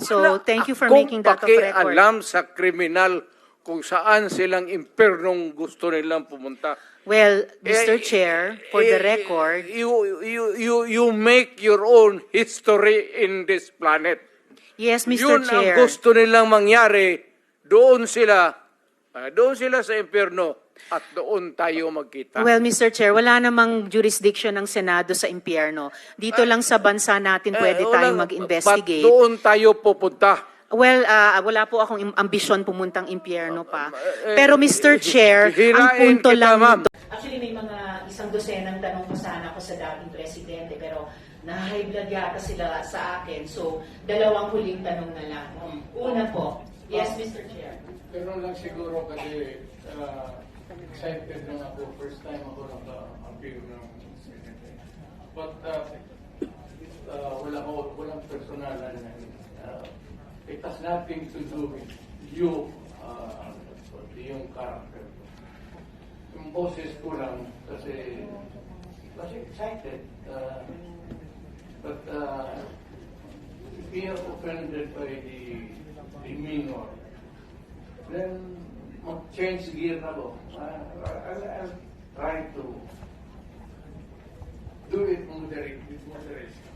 So, thank you for making that of record. Alam sa kriminal kung saan silang impernong gusto nilang pumunta. Well, Mr. Chair, for the record, You make your own history in this planet. yes, Mr. Yun ang Chair. gusto nilang mangyari. Doon sila sa impyerno at doon tayo magkita. Well, Mr. Chair, wala namang jurisdiction ng Senado sa impyerno. Dito lang sa bansa natin pwede tayong mag-investigate. Ba't doon tayo pupunta? Well, wala po akong ambisyon pumuntang impyerno pa. Pero Mr. Chair, ang punto lang nito. Actually, may mga isang dosenang tanong pa sana ako sa dating presidente, pero na-high blood yata sila sa akin. So, dalawang huling tanong na lang. Una po. Yes, Mr. Chair. Pero lang siguro kasi excited lang ako. First time ako naka-appear ng Senate. But walang personalan. It has nothing to do with you, yung character. Yung boses ko lang kasi excited. But if we are offended by the demeanor, then mag-change gear na ko. I'll try to do it with moderation.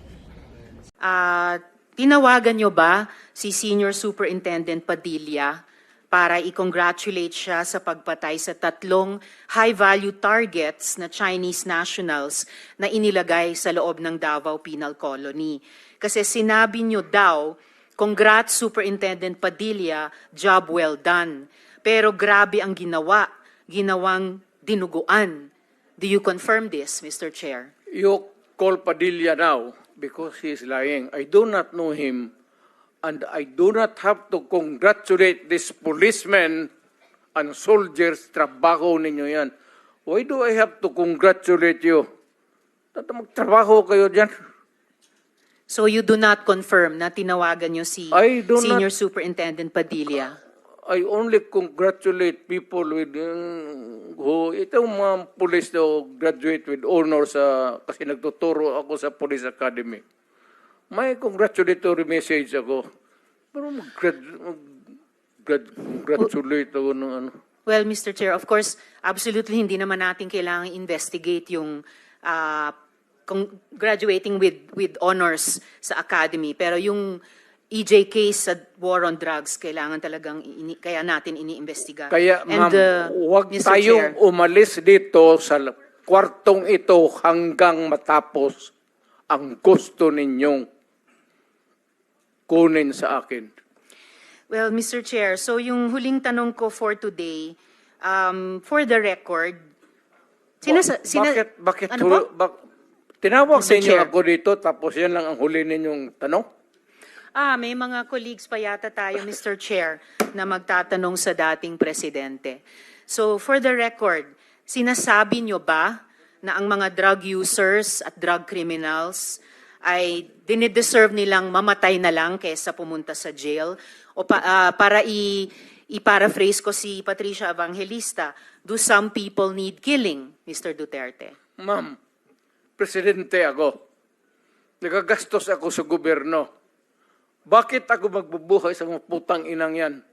Tinawagan nyo ba si Senior Superintendent Padilla para i-congratulate siya sa pagpatay sa 3 high-value targets na Chinese nationals na inilagay sa loob ng Davao Penal Colony? Kasi sinabi nyo daw, congrats Superintendent Padilla, job well done. Pero grabe ang ginawang dinuguan. Do you confirm this, Mr. Chair? You call Padilla now because he is lying. I do not know him, and I do not have to congratulate this policemen and soldiers. Trabaho ninyo yan. Why do I have to congratulate you? Magtrabaho kayo dyan. So you do not confirm na tinawagan nyo si Senior Superintendent Padilla? I only congratulate people with itong mga police na graduate with honors kasi nagtuturo ako sa Police Academy. May congratulatory message ako. Pero congratulate ako ng ano. Well, Mr. Chair, of course, absolutely hindi naman natin kailangan investigate yung graduating with honors sa academy. Pero yung EJ case sa war on drugs, kailangan talagang kaya natin iniimbestiga. Kaya ma'am, huwag Mr. tayong Chair, umalis dito sa kwartong ito hanggang matapos ang gusto ninyong kunin sa akin. well, Mr. Chair, so yung huling tanong ko for today, for the record, Bakit ano po? tinawag Mr. ninyo Chair. ako dito tapos yan lang ang huli ninyong tanong? May mga colleagues pa yata tayo, Mr. Chair, na magtatanong sa dating presidente. So, for the record, sinasabi nyo ba na ang mga drug users at drug criminals ay dinideserve nilang mamatay na lang kaysa pumunta sa jail? O para i-paraphrase ko si Patricia Evangelista, do some people need killing, Mr. Duterte? Ma'am, presidente ako. Nagagastos ako sa gobyerno. Bakit ako magbubuhay sa mga putang inang yan?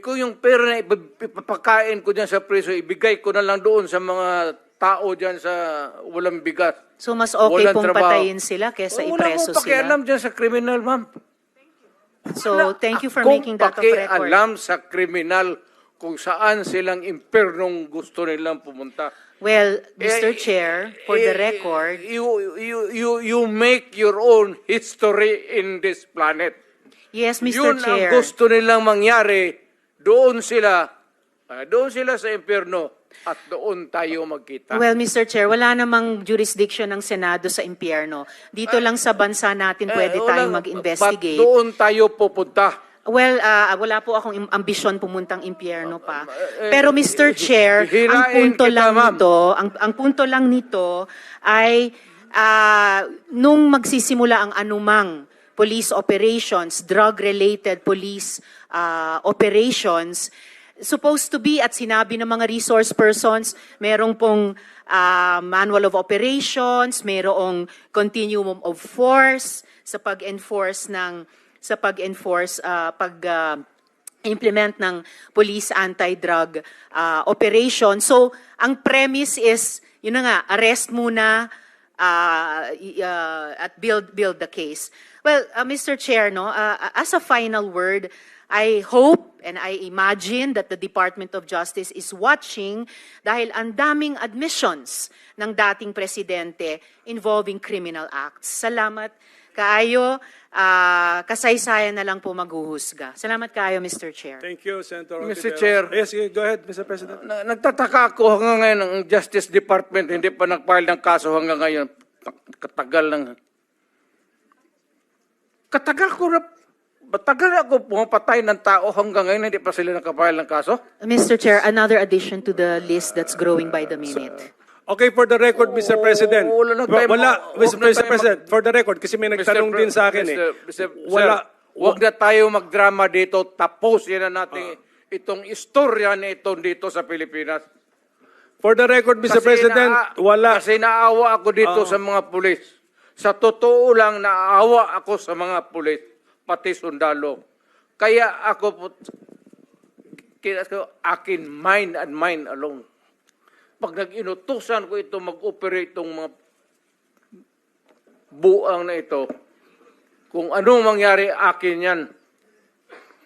Kung yung pera na ipapakain ko dyan sa preso, ibigay ko na lang doon sa mga tao dyan sa walang bigat. So, mas okay Walang pong trabaho. patayin sila kaysa ipreso Wala akong pakialam sila? dyan sa kriminal, ma'am. So, thank you for making that of record. Alam sa kriminal kung saan silang impernong gusto nilang pumunta. Well, Mr. Chair, for the record, You make your own history in this planet. yes, Mr. Yun Chair. ang gusto nilang mangyari. Doon sila sa impyerno at doon tayo magkita. Well, Mr. Chair, wala namang jurisdiction ng Senado sa impyerno. Dito lang sa bansa natin pwede tayong mag-investigate. Ba't doon tayo pupunta? Well, wala po akong ambisyon pumuntang impyerno pa. Pero Mr. Chair, ang punto lang nito ay nung magsisimula ang anumang police operations, drug-related police operations, supposed to be at sinabi ng mga resource persons, merong pong manual of operations, merong continuum of force sa pag-enforce ng sa pag-enforce, implement ng police anti-drug operation. So, ang premise is, yun na nga, arrest muna at build the case. Well, Mr. Chair, no, as a final word, I hope and I imagine that the Department of Justice is watching dahil ang daming admissions ng dating presidente involving criminal acts. Salamat kaayo, kasaysayan na lang po maghuhusga. Salamat kaayo, Mr. Chair. Thank you, Senator Mr. Ontiveros. Chair. Yes, go ahead, Mr. President. Nagtataka ako hanggang ngayon ang Justice Department hindi pa nag-file ng kaso hanggang ngayon. Katagal lang. Matagal ako pumapatay ng tao hanggang ngayon hindi pa sila nakapile ng kaso. Mr. Chair, another addition to the list that's growing by the minute. Okay, for the record, Mr. President. wala na tayo Mr. President, for the record, kasi may nagtanong din sa akin Huwag na tayo magdrama dito. Tapusin na natin itong istorya na ito dito sa Pilipinas. For the record, Mr. President, wala. Kasi naawa ako dito sa mga pulis. Sa totoo lang, naawa ako sa mga pulis, pati sundalo. Kaya ako po, akin mind and mind alone. Pag nag-inutusan ko ito, mag-operate itong mga buang na ito, kung anong mangyari akin yan,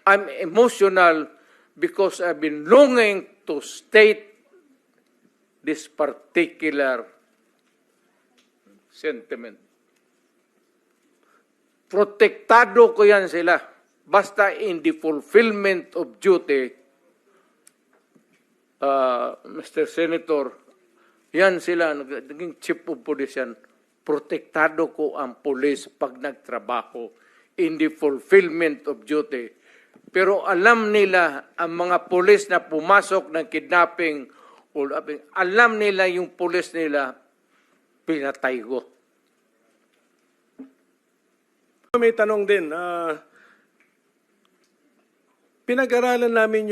I'm emotional because I've been longing to state this particular sentiment. Protektado ko yan sila. Basta in the fulfillment of duty, Mr. Senator, yan sila, naging chief of police yan. Protektado ko ang police pag nagtrabaho in the fulfillment of duty. Pero alam nila, ang mga police na pumasok ng kidnapping, alam nila yung police nila, pinatay ko. May tanong din. Pinag-aralan namin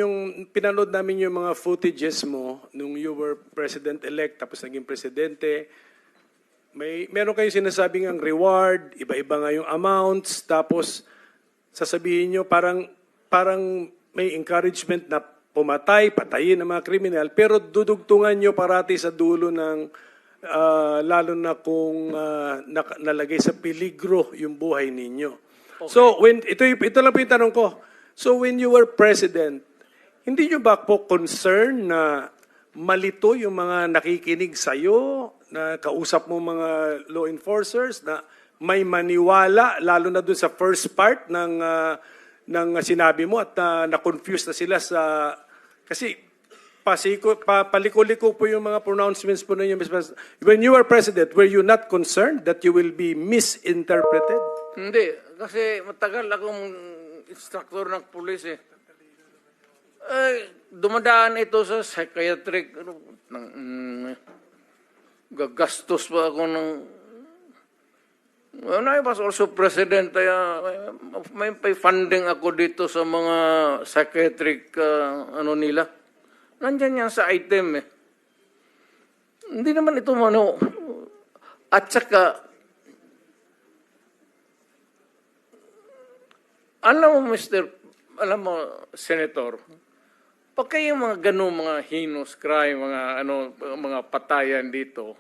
pinanood namin yung mga footages mo nung you were president-elect tapos naging presidente. Meron kayong sinasabing ang reward, iba-iba nga yung amounts, tapos sasabihin nyo parang may encouragement na patayin ng mga kriminal, pero dudugtungan nyo parati sa dulo ng lalo na kung nalagay sa peligro yung buhay ninyo. Okay. So, ito lang po yung tanong ko. So, when you were president, hindi nyo ba po concern na malito yung mga nakikinig sa'yo, na kausap mo mga law enforcers, na may maniwala, lalo na dun sa first part ng sinabi mo at na-confuse na sila sa... Kasi paliko-liko po yung mga pronouncements po ninyo, Mr. President. When you were president, were you not concerned that you will be misinterpreted? Hindi, kasi matagal akong instructor ng pulis eh. Dumadaan ito sa psychiatric, gagastos pa ako ng... When I was also president, may funding ako dito sa mga psychiatric nila. Nandyan yan sa item eh. Hindi naman ito At saka, alam mo, Senator, pag kayo mga ganun, mga heinous crime, mga patayan dito,